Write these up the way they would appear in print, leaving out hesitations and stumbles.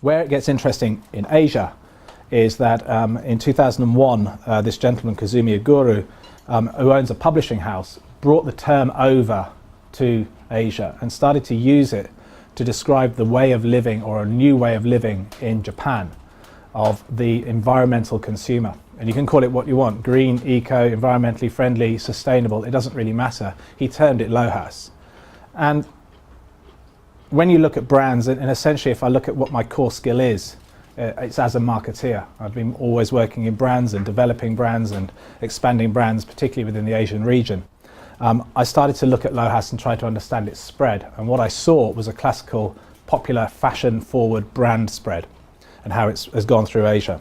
Where it gets interesting in Asia is that in 2001, this gentleman, Kazumi Iguru, who owns a publishing house, brought the term over to Asia and started to use it to describe the way of living, or a new way of living in Japan, of the environmental consumer. And you can call it what you want: green, eco, environmentally friendly, sustainable, it doesn't really matter. He termed it LOHAS. And when you look at brands, and essentially if I look at what my core skill is, it's as a marketeer. I've been always working in brands and developing brands and expanding brands, particularly within the Asian region. I started to look at LOHAS and try to understand its spread, and what I saw was a classical, popular, fashion-forward brand spread and how it has gone through Asia.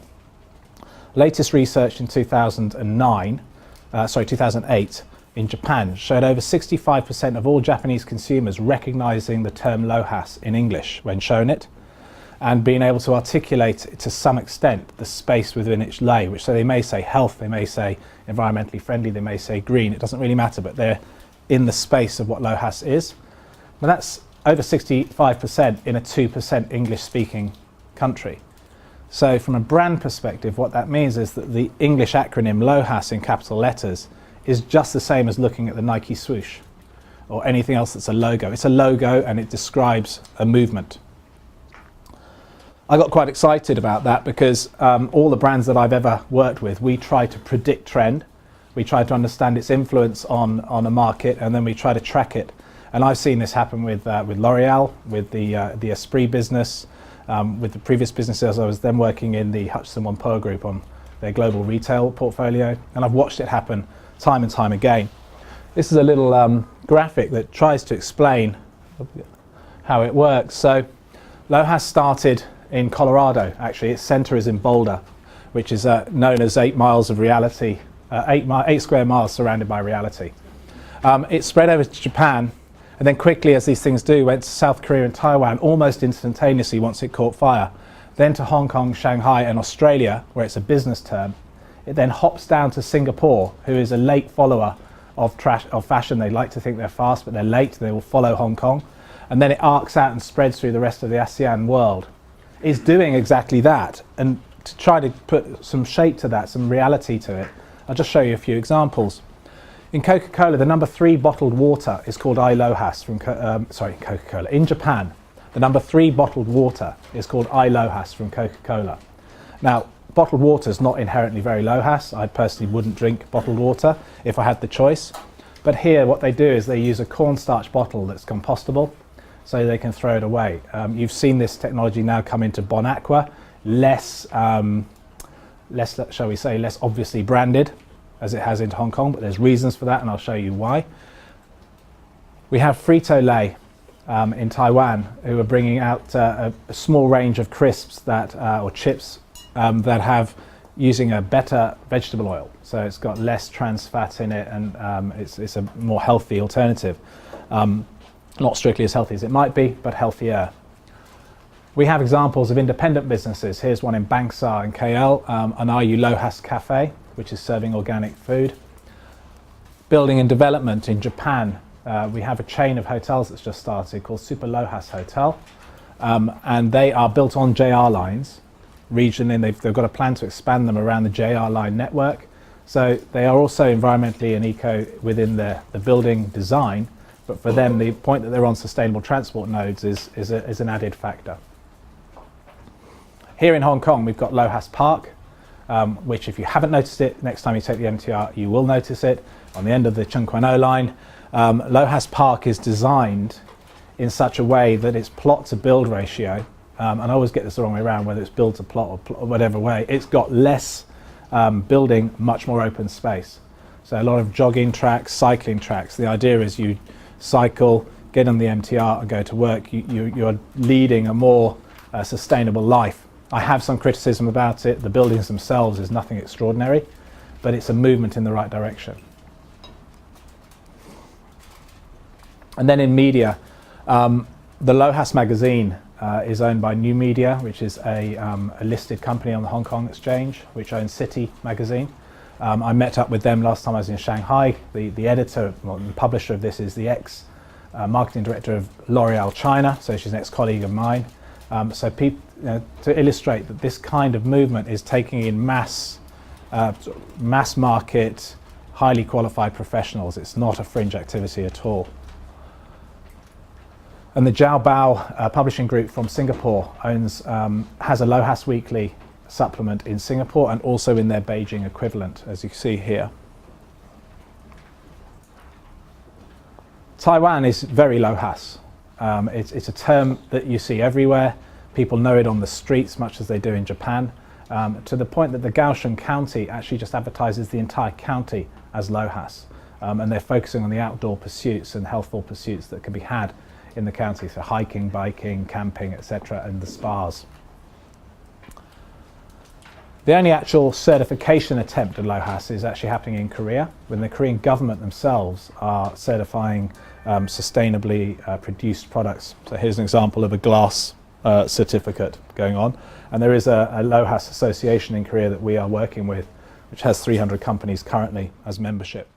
Latest research in 2008 in Japan showed over 65% of all Japanese consumers recognizing the term LOHAS in English when shown it, and being able to articulate to some extent the space within which lay, which, so they may say health, they may say environmentally friendly, they may say green, it doesn't really matter, but they're in the space of what LOHAS is. Now that's over 65% in a 2% English speaking country. So from a brand perspective, what that means is that the English acronym LOHAS in capital letters is just the same as looking at the Nike swoosh or anything else that's a logo. It's a logo and it describes a movement. I got quite excited about that because all the brands that I've ever worked with, we try to predict trend, we try to understand its influence on a market, and then we try to track it. And I've seen this happen with L'Oreal, with the Esprit business, with the previous businesses. I was then working in the Hutchison Whampoa Group on their global retail portfolio, and I've watched it happen time and time again. This is a little graphic that tries to explain how it works. So LOHAS started in Colorado. Actually, its center is in Boulder, which is known as 8 miles of reality, 8 square miles surrounded by reality. It spread over to Japan, and then quickly, as these things do, went to South Korea and Taiwan almost instantaneously once it caught fire. Then to Hong Kong, Shanghai and Australia, where it's a business term. It then hops down to Singapore, who is a late follower of fashion. They like to think they're fast, but they're late. They will follow Hong Kong. And then it arcs out and spreads through the rest of the ASEAN world. It's doing exactly that. And to try to put some shape to that, some reality to it, I'll just show you a few examples. In Coca-Cola, the number 3 bottled water is called LOHAS from Coca-Cola. In Japan, the number 3 bottled water is called LOHAS from Coca-Cola. Now, bottled water is not inherently very LOHAS. I personally wouldn't drink bottled water if I had the choice. But here, what they do is they use a cornstarch bottle that's compostable, so they can throw it away. You've seen this technology now come into Bon Aqua, less obviously branded as it has into Hong Kong, but there's reasons for that, and I'll show you why. We have Frito-Lay in Taiwan, who are bringing out a small range of crisps that, or chips that have using a better vegetable oil. So it's got less trans fat in it, and it's a more healthy alternative. Not strictly as healthy as it might be, but healthier. We have examples of independent businesses. Here's one in Bangsar in KL, an RU LOHAS Cafe, which is serving organic food. Building and development in Japan, we have a chain of hotels that's just started called Super LOHAS Hotel, and they are built on JR lines regionally, and they've got a plan to expand them around the JR line network. So they are also environmentally and eco within the building design, but for them the point that they're on sustainable transport nodes is an added factor. Here in Hong Kong we've got LOHAS Park, which, if you haven't noticed it, next time you take the MTR you will notice it on the end of the Chung Kwan O line. LOHAS Park is designed in such a way that its plot to build ratio, and I always get this the wrong way around, whether it's build to plot or whatever way, it's got less building, much more open space. So a lot of jogging tracks, cycling tracks. The idea is you cycle, get on the MTR and go to work. You're leading a more sustainable life. I have some criticism about it. The buildings themselves is nothing extraordinary, but it's a movement in the right direction. And then in media, the LOHAS magazine is owned by New Media, which is a listed company on the Hong Kong Exchange, which owns City magazine. I met up with them last time I was in Shanghai. The editor, well, the publisher of this is the ex-marketing director of L'Oreal China, so she's an ex-colleague of mine. So to illustrate that this kind of movement is taking in mass market, highly qualified professionals. It's not a fringe activity at all. And the Jiaobao publishing group from Singapore has a LOHAS weekly supplement in Singapore and also in their Beijing equivalent, as you see here. Taiwan is very LOHAS. It's a term that you see everywhere. People know it on the streets, much as they do in Japan, to the point that the Kaohsiung County actually just advertises the entire county as LOHAS. And they're focusing on the outdoor pursuits and healthful pursuits that can be had in the county, so hiking, biking, camping, etc., and the spas. The only actual certification attempt at LOHAS is actually happening in Korea, when the Korean government themselves are certifying sustainably produced products. So here's an example of a glass certificate going on, and there is a LOHAS association in Korea that we are working with, which has 300 companies currently as membership.